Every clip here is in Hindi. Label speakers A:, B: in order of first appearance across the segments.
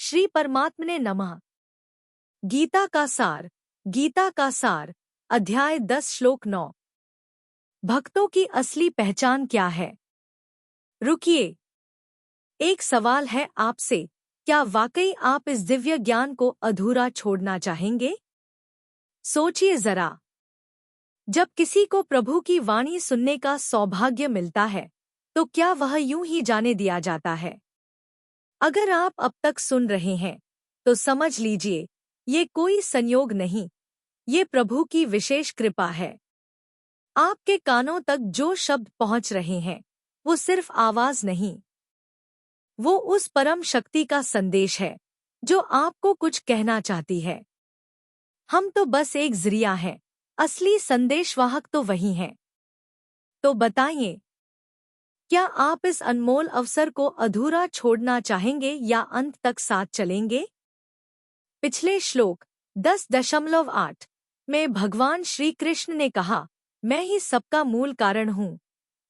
A: श्री परमात्मने नमः। गीता का सार। गीता का सार, अध्याय 10 श्लोक 9। भक्तों की असली पहचान क्या है? रुकिए, एक सवाल है आपसे, क्या वाकई आप इस दिव्य ज्ञान को अधूरा छोड़ना चाहेंगे? सोचिए जरा। जब किसी को प्रभु की वाणी सुनने का सौभाग्य मिलता है, तो क्या वह यूं ही जाने दिया जाता है? अगर आप अब तक सुन रहे हैं, तो समझ लीजिए, ये कोई संयोग नहीं, ये प्रभु की विशेष कृपा है। आपके कानों तक जो शब्द पहुंच रहे हैं, वो सिर्फ आवाज नहीं, वो उस परम शक्ति का संदेश है, जो आपको कुछ कहना चाहती है। हम तो बस एक जरिया हैं, असली संदेशवाहक तो वही हैं। तो बताइए, क्या आप इस अनमोल अवसर को अधूरा छोड़ना चाहेंगे या अंत तक साथ चलेंगे? पिछले श्लोक 10.8 में भगवान श्री कृष्ण ने कहा, मैं ही सबका मूल कारण हूँ।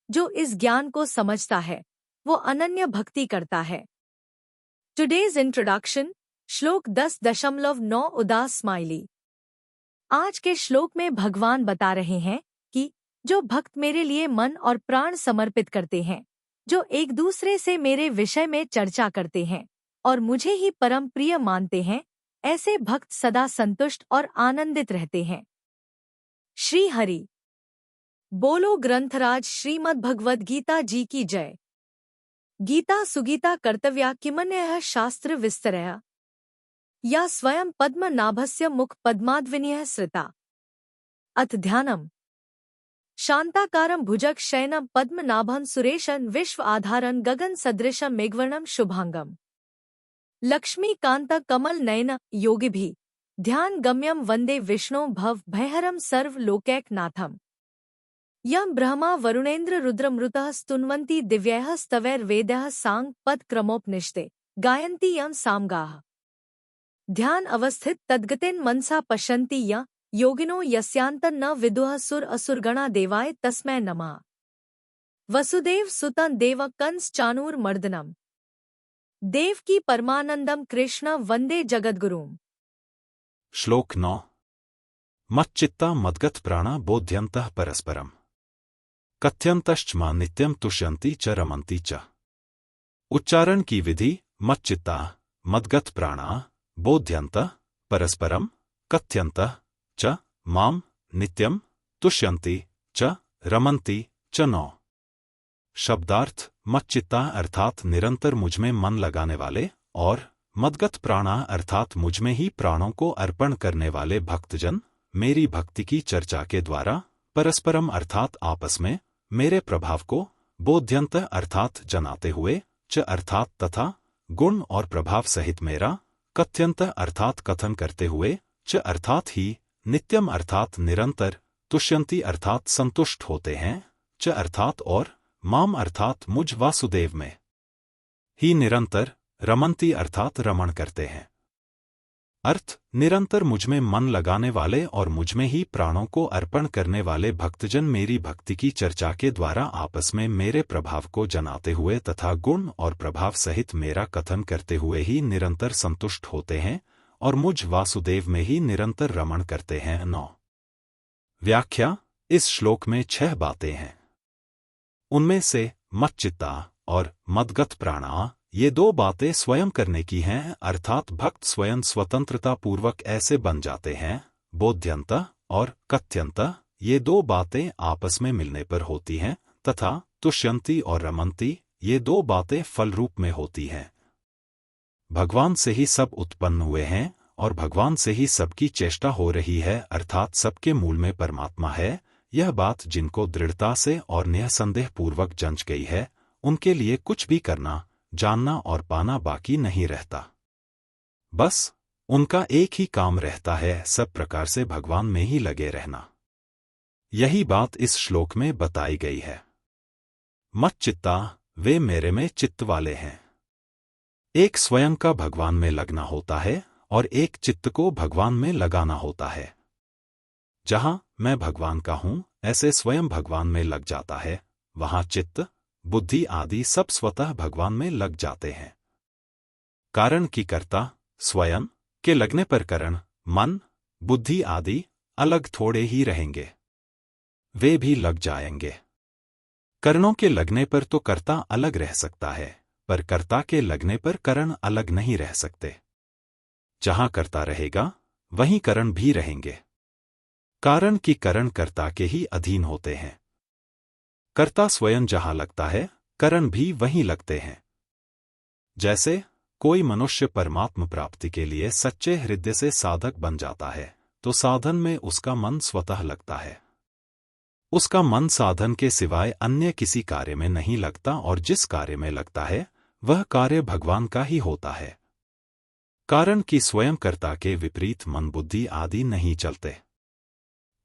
A: जो इस ज्ञान को समझता है, वो अनन्य भक्ति करता है। टुडेज इंट्रोडक्शन, श्लोक 10.9 उदास स्माइली। आज के श्लोक में भगवान बता रहे हैं कि जो भक्त मेरे लिए मन और प्राण समर्पित करते हैं, जो एक दूसरे से मेरे विषय में चर्चा करते हैं और मुझे ही परम प्रिय मानते हैं, ऐसे भक्त सदा संतुष्ट और आनंदित रहते हैं। श्री हरि बोलो। ग्रंथराज श्रीमद् भगवद गीता जी की जय। गीता सुगीता कर्तव्या किमन्यः शास्त्र विस्तरया, या स्वयं पद्मनाभस्य मुख पद्माद्विनीयः श्रिता। अथ ध्यानम्। शांताकारं भुजग शयनं पद्मनाभं सुरेशं विश्व आधारं गगन सदृशं मेघवर्णं शुभांगम। लक्ष्मीकांत कमल नयन योगिभिः ध्यान गम्यं वंदे विष्णु भव भयहरं सर्व लोकैकनाथम्। यं ब्रह्मा वरुणेन्द्र रुद्रमृतः स्तुन्वन्ति दिव्यैः स्तवैर्वेदैः सांग पद क्रमोपनिषदे गायन्ति यं सामगाः। ध्यान अवस्थित तद्गतेन मनसा पश्यन्ति य योगिनो यस्यान्तं न विदुः सुर असुरगणा देवाय तस्मै नमः। वसुदेव सुतं देव कंस चाणूर मर्दनम। देवकी परमानंदम कृष्ण वंदे जगद्गुरुम।
B: श्लोक 9। मच्चित्ता मद्गत प्राणा बोध्यन्तः परस्परम कथ्यन्तश्च मां नित्यं तुष्यन्ति च रमन्ति च। उच्चारण की विधि। मच्चित्ता मद्गत प्राणा बोध्यन्तः परस्परम कथ्यन्तः च मां नित्यं तुष्यन्ति च रमन्ति च। 9। शब्दार्थ। मच्चित्ता अर्थात निरंतर मुझमें मन लगाने वाले, और मद्गत प्राणा अर्थात मुझमें ही प्राणों को अर्पण करने वाले भक्तजन मेरी भक्ति की चर्चा के द्वारा परस्परम अर्थात आपस में मेरे प्रभाव को, बोध्यंत अर्थात जनाते हुए, च अर्थात तथा, गुण और प्रभाव सहित मेरा, कथ्यंत अर्थात कथन करते हुए, च अर्थात ही, नित्यम अर्थात निरंतर, तुष्यंति अर्थात संतुष्ट होते हैं, च अर्थात और, माम अर्थात मुझ वासुदेव में ही निरंतर, रमन्ति अर्थात रमण करते हैं। अर्थ। निरंतर मुझमें मन लगाने वाले और मुझमें ही प्राणों को अर्पण करने वाले भक्तजन मेरी भक्ति की चर्चा के द्वारा आपस में मेरे प्रभाव को जनाते हुए तथा गुण और प्रभाव सहित मेरा कथन करते हुए ही निरंतर संतुष्ट होते हैं और मुझ वासुदेव में ही निरंतर रमण करते हैं। 9। व्याख्या। इस श्लोक में 6 बातें हैं। उनमें से मच्चित्ता और मद्गत प्राणा, ये 2 बातें स्वयं करने की हैं, अर्थात भक्त स्वयं स्वतंत्रता पूर्वक ऐसे बन जाते हैं। बोध्यंत और कथ्यंत, ये 2 बातें आपस में मिलने पर होती हैं, तथा तुष्यंति और रमन्ति, ये 2 बातें फल रूप में होती हैं। भगवान से ही सब उत्पन्न हुए हैं और भगवान से ही सबकी चेष्टा हो रही है, अर्थात सबके मूल में परमात्मा है। यह बात जिनको दृढ़ता से और निःसंदेह पूर्वक जंच गई है, उनके लिए कुछ भी करना, जानना और पाना बाकी नहीं रहता। बस उनका एक ही काम रहता है, सब प्रकार से भगवान में ही लगे रहना। यही बात इस श्लोक में बताई गई है। मच्चित्ता, वे मेरे में चित्त वाले हैं। एक स्वयं का भगवान में लगना होता है और एक चित्त को भगवान में लगाना होता है। जहां मैं भगवान का हूं, ऐसे स्वयं भगवान में लग जाता है, वहां चित्त, बुद्धि आदि सब स्वतः भगवान में लग जाते हैं। कारण की कर्ता स्वयं के लगने पर करण, मन, बुद्धि आदि अलग थोड़े ही रहेंगे, वे भी लग जाएंगे। करणों के लगने पर तो कर्ता अलग रह सकता है, पर कर्ता के लगने पर करण अलग नहीं रह सकते। जहां कर्ता रहेगा वहीं करण भी रहेंगे। कारण की करण कर्ता के ही अधीन होते हैं। कर्ता स्वयं जहां लगता है, करण भी वहीं लगते हैं। जैसे कोई मनुष्य परमात्म प्राप्ति के लिए सच्चे हृदय से साधक बन जाता है, तो साधन में उसका मन स्वतः लगता है। उसका मन साधन के सिवाय अन्य किसी कार्य में नहीं लगता, और जिस कार्य में लगता है वह कार्य भगवान का ही होता है। कारण की स्वयं कर्ता के विपरीत मन बुद्धि आदि नहीं चलते।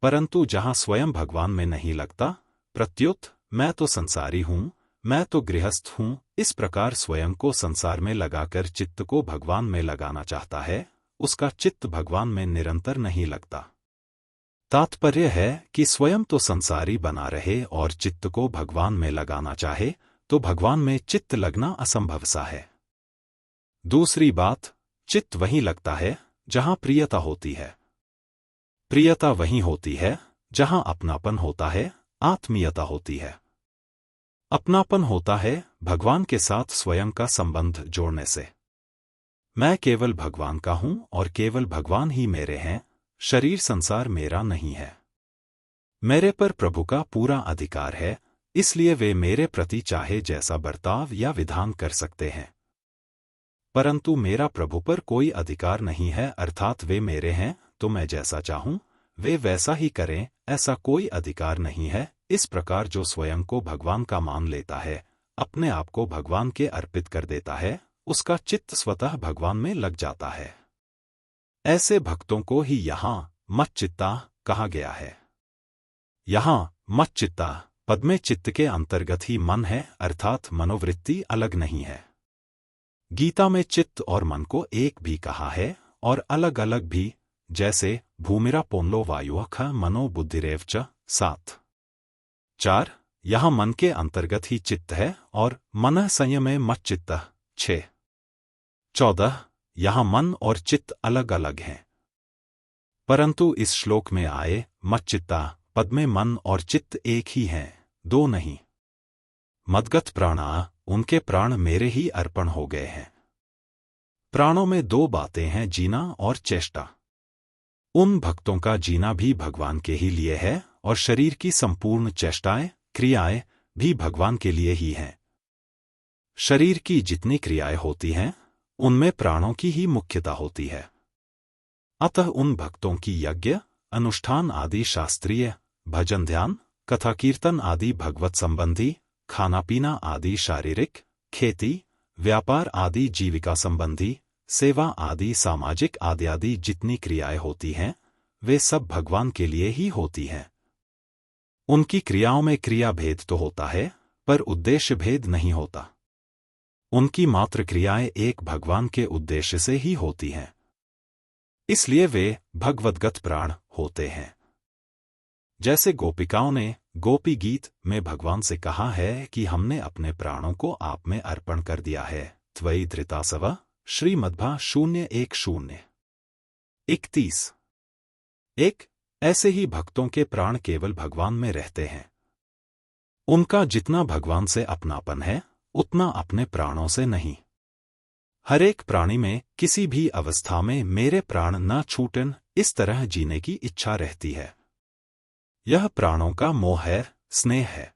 B: परंतु जहां स्वयं भगवान में नहीं लगता, प्रत्युत मैं तो संसारी हूं, मैं तो गृहस्थ हूं, इस प्रकार स्वयं को संसार में लगाकर चित्त को भगवान में लगाना चाहता है, उसका चित्त भगवान में निरंतर नहीं लगता। तात्पर्य है कि स्वयं तो संसारी बना रहे और चित्त को भगवान में लगाना चाहे, तो भगवान में चित्त लगना असंभव सा है। दूसरी बात, चित्त वहीं लगता है जहां प्रियता होती है। प्रियता वहीं होती है जहां अपनापन होता है, आत्मीयता होती है। अपनापन होता है भगवान के साथ स्वयं का संबंध जोड़ने से। मैं केवल भगवान का हूं और केवल भगवान ही मेरे हैं, शरीर संसार मेरा नहीं है। मेरे पर प्रभु का पूरा अधिकार है, इसलिए वे मेरे प्रति चाहे जैसा बर्ताव या विधान कर सकते हैं। परंतु मेरा प्रभु पर कोई अधिकार नहीं है, अर्थात वे मेरे हैं तो मैं जैसा चाहूं वे वैसा ही करें, ऐसा कोई अधिकार नहीं है। इस प्रकार जो स्वयं को भगवान का मान लेता है, अपने आप को भगवान के अर्पित कर देता है, उसका चित्त स्वतः भगवान में लग जाता है। ऐसे भक्तों को ही यहां मच्चित्ता कहा गया है। यहां मच्चित्ता पद में चित्त के अंतर्गत ही मन है, अर्थात मनोवृत्ति अलग नहीं है। गीता में चित्त और मन को एक भी कहा है और अलग अलग भी, जैसे भूमिरा पोन्लो वायु ख मनो बुद्धिरेव च 7:4। यहां मन के अंतर्गत ही चित्त है और मनः संयमे मच्चित्त 6:14। यहां मन और चित्त अलग अलग हैं। परंतु इस श्लोक में आए मच्चित्ता पद में मन और चित्त एक ही हैं, दो नहीं। मद्गत प्राणा, उनके प्राण मेरे ही अर्पण हो गए हैं। प्राणों में दो बातें हैं, जीना और चेष्टा। उन भक्तों का जीना भी भगवान के ही लिए है और शरीर की संपूर्ण चेष्टाएं, क्रियाएं भी भगवान के लिए ही हैं। शरीर की जितनी क्रियाएं होती हैं, उनमें प्राणों की ही मुख्यता होती है। अतः उन भक्तों की यज्ञ, अनुष्ठान आदि शास्त्रीय, भजन ध्यान, कथा कीर्तन आदि भगवत संबंधी, खाना पीना आदि शारीरिक, खेती, व्यापार आदि जीविका संबंधी, सेवा आदि सामाजिक आदि जितनी क्रियाएं होती हैं, वे सब भगवान के लिए ही होती हैं। उनकी क्रियाओं में क्रिया भेद तो होता है, पर उद्देश्य भेद नहीं होता। उनकी मात्र क्रियाएं एक भगवान के उद्देश्य से ही होती हैं, इसलिए वे भगवद्गत प्राण होते हैं। जैसे गोपिकाओं ने गोपी गीत में भगवान से कहा है कि हमने अपने प्राणों को आप में अर्पण कर दिया है, त्वयि धृतासव, श्रीमद्भा 0:1-0:31। ऐसे ही भक्तों के प्राण केवल भगवान में रहते हैं। उनका जितना भगवान से अपनापन है, उतना अपने प्राणों से नहीं। हर एक प्राणी में किसी भी अवस्था में मेरे प्राण न छूटन, इस तरह जीने की इच्छा रहती है। यह प्राणों का मोह है, स्नेह है।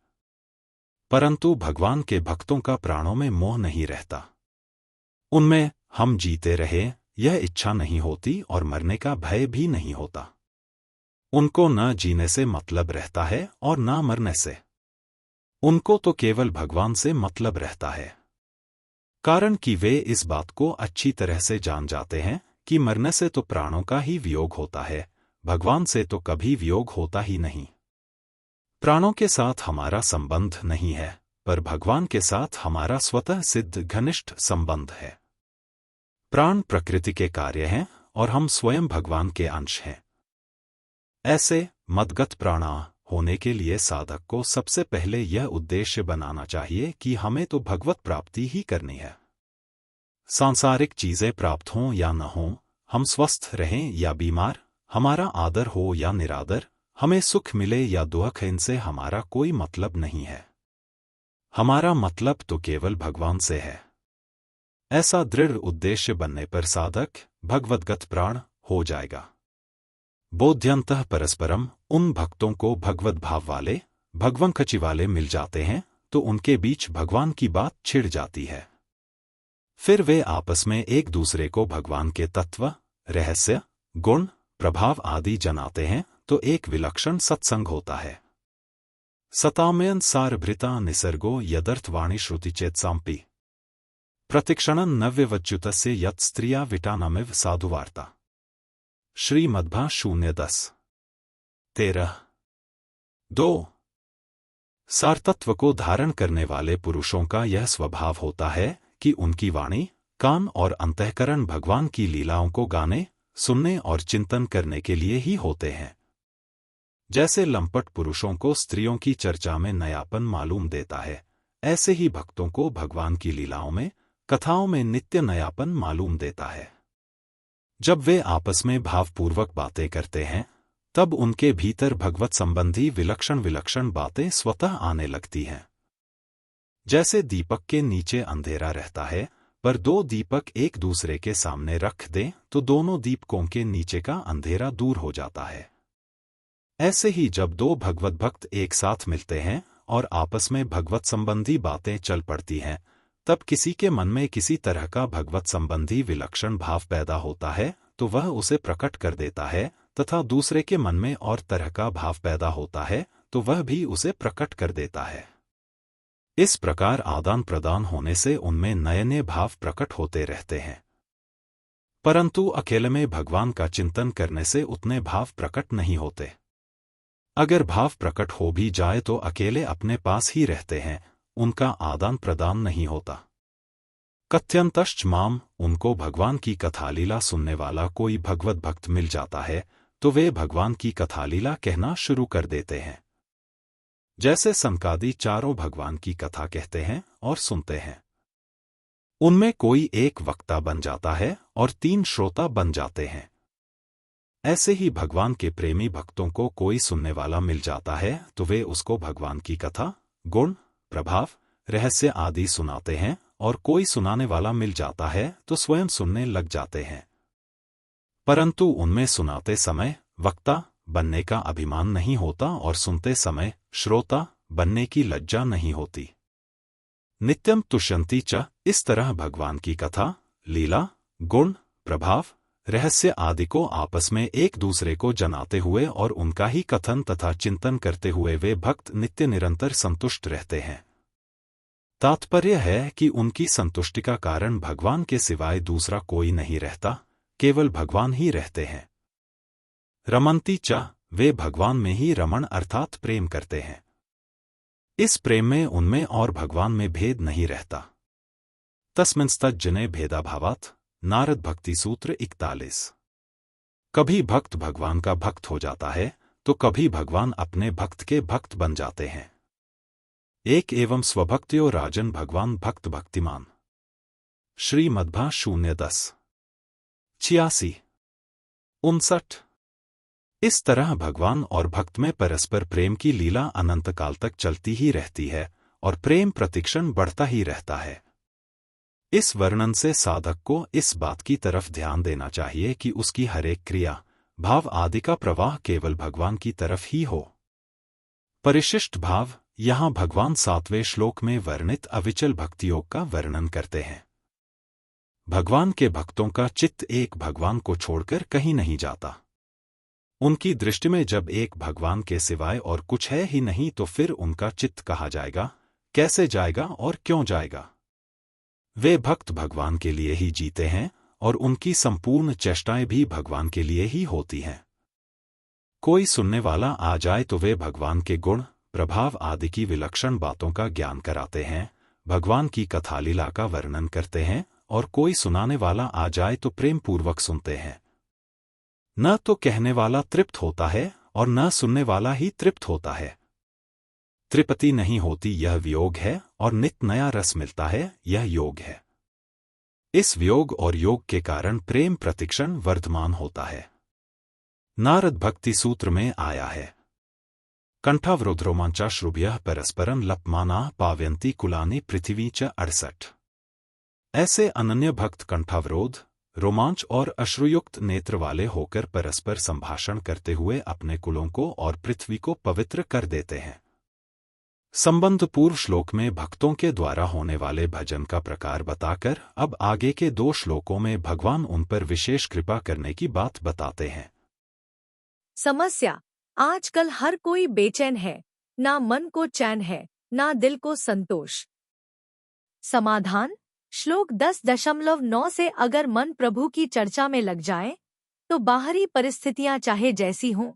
B: परंतु भगवान के भक्तों का प्राणों में मोह नहीं रहता। उनमें हम जीते रहे यह इच्छा नहीं होती और मरने का भय भी नहीं होता। उनको न जीने से मतलब रहता है और न मरने से। उनको तो केवल भगवान से मतलब रहता है। कारण कि वे इस बात को अच्छी तरह से जान जाते हैं कि मरने से तो प्राणों का ही वियोग होता है, भगवान से तो कभी वियोग होता ही नहीं। प्राणों के साथ हमारा संबंध नहीं है, पर भगवान के साथ हमारा स्वतः सिद्ध घनिष्ठ संबंध है। प्राण प्रकृति के कार्य हैं और हम स्वयं भगवान के अंश हैं। ऐसे मद्गत प्राणा होने के लिए साधक को सबसे पहले यह उद्देश्य बनाना चाहिए कि हमें तो भगवत प्राप्ति ही करनी है। सांसारिक चीजें प्राप्त हों या न हों, हम स्वस्थ रहें या बीमार, हमारा आदर हो या निरादर, हमें सुख मिले या दुख, इनसे हमारा कोई मतलब नहीं है। हमारा मतलब तो केवल भगवान से है। ऐसा दृढ़ उद्देश्य बनने पर साधक भगवद्गत प्राण हो जाएगा। बोध्यंतः परस्परम, उन भक्तों को भगवद भाव वाले, भगवंकची वाले मिल जाते हैं तो उनके बीच भगवान की बात छिड़ जाती है। फिर वे आपस में एक दूसरे को भगवान के तत्व, रहस्य, गुण, प्रभाव आदि जनाते हैं तो एक विलक्षण सत्संग होता है। सतामयन सारभृता निसर्गो यदर्थवाणी श्रुतिचेत्साम्पि प्रतिक्षणं नव्यवच्युतस्य यत् स्त्रिया विटानमिव साधुवार्ता। श्रीमद्भा 0:10-13। सारतत्व को धारण करने वाले पुरुषों का यह स्वभाव होता है कि उनकी वाणी, कान और अंतःकरण भगवान की लीलाओं को गाने, सुनने और चिंतन करने के लिए ही होते हैं। जैसे लंपट पुरुषों को स्त्रियों की चर्चा में नयापन मालूम देता है, ऐसे ही भक्तों को भगवान की लीलाओं में, कथाओं में नित्य नयापन मालूम देता है। जब वे आपस में भावपूर्वक बातें करते हैं, तब उनके भीतर भगवत संबंधी विलक्षण विलक्षण बातें स्वतः आने लगती हैं। जैसे दीपक के नीचे अंधेरा रहता है, पर दो दीपक एक दूसरे के सामने रख दें तो दोनों दीपकों के नीचे का अंधेरा दूर हो जाता है। ऐसे ही जब दो भगवत भक्त एक साथ मिलते हैं और आपस में भगवत संबंधी बातें चल पड़ती हैं, तब किसी के मन में किसी तरह का भगवत संबंधी विलक्षण भाव पैदा होता है तो वह उसे प्रकट कर देता है, तथा दूसरे के मन में और तरह का भाव पैदा होता है तो वह भी उसे प्रकट कर देता है। इस प्रकार आदान प्रदान होने से उनमें नए नए भाव प्रकट होते रहते हैं। परंतु अकेले में भगवान का चिंतन करने से उतने भाव प्रकट नहीं होते। अगर भाव प्रकट हो भी जाए तो अकेले अपने पास ही रहते हैं, उनका आदान प्रदान नहीं होता। कथ्यंतश्च माम, उनको भगवान की कथालीला सुनने वाला कोई भगवत भक्त मिल जाता है तो वे भगवान की कथालीला कहना शुरू कर देते हैं। जैसे सनकादि चारों भगवान की कथा कहते हैं और सुनते हैं। उनमें कोई एक वक्ता बन जाता है और 3 श्रोता बन जाते हैं। ऐसे ही भगवान के प्रेमी भक्तों को कोई सुनने वाला मिल जाता है तो वे उसको भगवान की कथा, गुण, प्रभाव, रहस्य आदि सुनाते हैं, और कोई सुनाने वाला मिल जाता है तो स्वयं सुनने लग जाते हैं। परंतु उनमें सुनाते समय वक्ता बनने का अभिमान नहीं होता और सुनते समय श्रोता बनने की लज्जा नहीं होती। नित्यम तुष्यन्ति च, इस तरह भगवान की कथा, लीला, गुण, प्रभाव, रहस्य आदि को आपस में एक दूसरे को जनाते हुए और उनका ही कथन तथा चिंतन करते हुए वे भक्त नित्य निरंतर संतुष्ट रहते हैं। तात्पर्य है कि उनकी संतुष्टि का कारण भगवान के सिवाय दूसरा कोई नहीं रहता, केवल भगवान ही रहते हैं। रमन्ति च, वे भगवान में ही रमण अर्थात प्रेम करते हैं। इस प्रेम में उनमें और भगवान में भेद नहीं रहता। तस्मिंस्तज्जने भेदाभावात्, नारद भक्ति सूत्र 41। कभी भक्त भगवान का भक्त हो जाता है तो कभी भगवान अपने भक्त के भक्त बन जाते हैं। एक एवं स्वभक्त्यो राजन भगवान भक्त भक्तिमान। श्रीमद्भा 0:10-86। 59। इस तरह भगवान और भक्त में परस्पर प्रेम की लीला अनंत काल तक चलती ही रहती है और प्रेम प्रतिक्षण बढ़ता ही रहता है। इस वर्णन से साधक को इस बात की तरफ ध्यान देना चाहिए कि उसकी हर एक क्रिया, भाव आदि का प्रवाह केवल भगवान की तरफ ही हो। परिशिष्ट भाव, यहाँ भगवान 7वें श्लोक में वर्णित अविचल भक्ति योग का वर्णन करते हैं। भगवान के भक्तों का चित्त एक भगवान को छोड़कर कहीं नहीं जाता। उनकी दृष्टि में जब एक भगवान के सिवाय और कुछ है ही नहीं तो फिर उनका चित्त कहाँ जाएगा, कैसे जाएगा और क्यों जाएगा। वे भक्त भगवान के लिए ही जीते हैं और उनकी संपूर्ण चेष्टाएं भी भगवान के लिए ही होती हैं। कोई सुनने वाला आ जाए तो वे भगवान के गुण, प्रभाव आदि की विलक्षण बातों का ज्ञान कराते हैं, भगवान की कथालीला का वर्णन करते हैं, और कोई सुनाने वाला आ जाए तो प्रेम पूर्वक सुनते हैं। न तो कहने वाला तृप्त होता है और न सुनने वाला ही तृप्त होता है। तृप्ति नहीं होती यह वियोग है और नित नया रस मिलता है यह योग है। इस वियोग और योग के कारण प्रेम प्रतिक्षण वर्धमान होता है। नारद भक्ति सूत्र में आया है, कंठावरोध रोमांचा श्रुभ्यः परस्परं लपमाना पावयन्ति कुलानि पृथ्वी च 68। ऐसे अनन्य भक्त कंठावरोध, रोमांच और अश्रुयुक्त नेत्र वाले होकर परस्पर संभाषण करते हुए अपने कुलों को और पृथ्वी को पवित्र कर देते हैं। संबंध पूर्व श्लोक में भक्तों के द्वारा होने वाले भजन का प्रकार बताकर अब आगे के 2 श्लोकों में भगवान उन पर विशेष कृपा करने की बात बताते हैं।
A: समस्या, आजकल हर कोई बेचैन है, ना मन को चैन है, ना दिल को संतोष। समाधान, श्लोक 10.9 से अगर मन प्रभु की चर्चा में लग जाए तो बाहरी परिस्थितियां चाहे जैसी हों,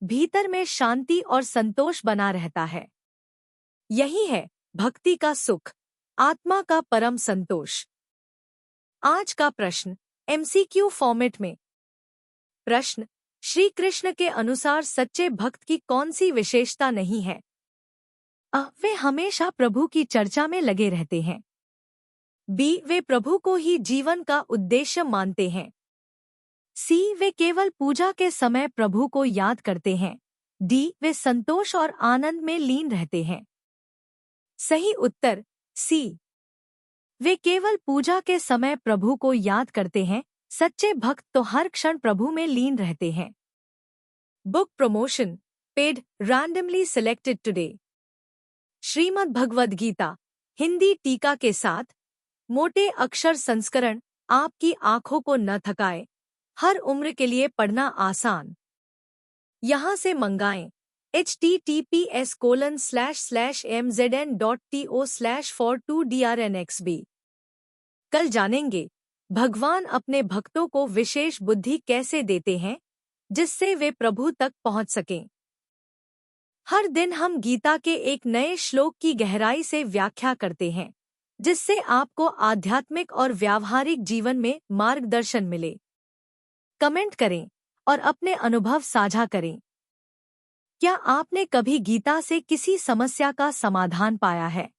A: भीतर में शांति और संतोष बना रहता है। यही है भक्ति का सुख, आत्मा का परम संतोष। आज का प्रश्न MCQ फॉर्मेट में। प्रश्न, श्री कृष्ण के अनुसार सच्चे भक्त की कौन सी विशेषता नहीं है? वे हमेशा प्रभु की चर्चा में लगे रहते हैं। B, वे प्रभु को ही जीवन का उद्देश्य मानते हैं। C, वे केवल पूजा के समय प्रभु को याद करते हैं। D, वे संतोष और आनंद में लीन रहते हैं। सही उत्तर C, वे केवल पूजा के समय प्रभु को याद करते हैं। सच्चे भक्त तो हर क्षण प्रभु में लीन रहते हैं। Book promotion paid randomly selected today. Shrimad Bhagavad Gita Hindi टीका के साथ मोटे अक्षर संस्करण आपकी आंखों को न थकाए, हर उम्र के लिए पढ़ना आसान। यहां से मंगाएं https://mzn.to/for2drnxb। कल जानेंगे भगवान अपने भक्तों को विशेष बुद्धि कैसे देते हैं जिससे वे प्रभु तक पहुंच सकें। हर दिन हम गीता के एक नए श्लोक की गहराई से व्याख्या करते हैं जिससे आपको आध्यात्मिक और व्यावहारिक जीवन में मार्गदर्शन मिले। कमेंट करें और अपने अनुभव साझा करें। क्या आपने कभी गीता से किसी समस्या का समाधान पाया है?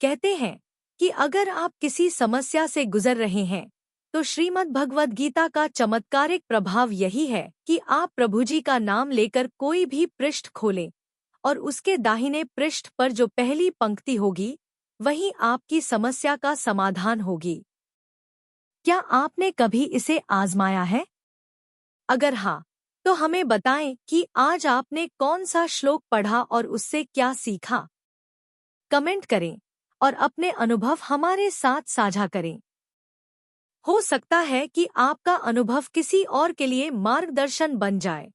A: कहते हैं कि अगर आप किसी समस्या से गुजर रहे हैं तो श्रीमद् भगवद गीता का चमत्कारिक प्रभाव यही है कि आप प्रभु जी का नाम लेकर कोई भी पृष्ठ खोलें और उसके दाहिने पृष्ठ पर जो पहली पंक्ति होगी वही आपकी समस्या का समाधान होगी। क्या आपने कभी इसे आजमाया है? अगर हाँ, तो हमें बताएं कि आज आपने कौन सा श्लोक पढ़ा और उससे क्या सीखा। कमेंट करें और अपने अनुभव हमारे साथ साझा करें। हो सकता है कि आपका अनुभव किसी और के लिए मार्गदर्शन बन जाए।